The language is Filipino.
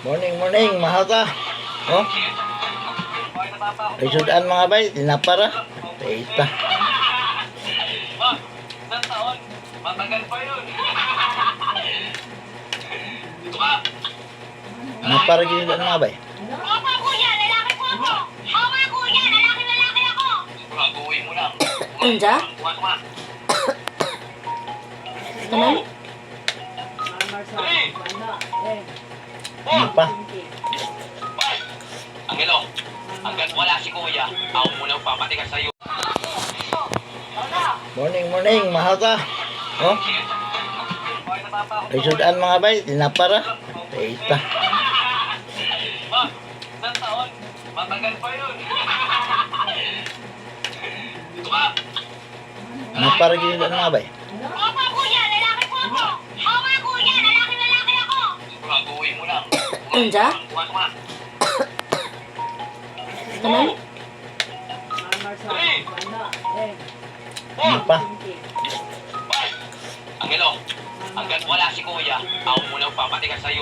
Morning, morning, mahal ka. Oh, ay sudan mga bay, tinapara. Ita. Isang taon, matagal pa yun. Dito ka! Napara gini sudan mga bay. Opo, kuya, lalaki po ako. Opo, kuya, lalaki ako. Gagawin mo lang. Anja? Tuma. Naman? Dali! Ano pa? Hoy! Angelo, hanggat wala si kuya, ako muna papatikan sa'yo. Morning, morning, mahal ka. Oh, ay sudan mga bay, tinapara. Ita. Isang taon, matagal pa yun. Dito ka! Napara gini sudan mga bay. Opo, kuya, lalaki po ako. Opo, kuya, lalaki ako. Gagawin mo lang. Anja? Tuma. Naman? Dali! Ano pa? Hoy! Angelo, hanggat wala si kuya, ako muna papatikan sa'yo.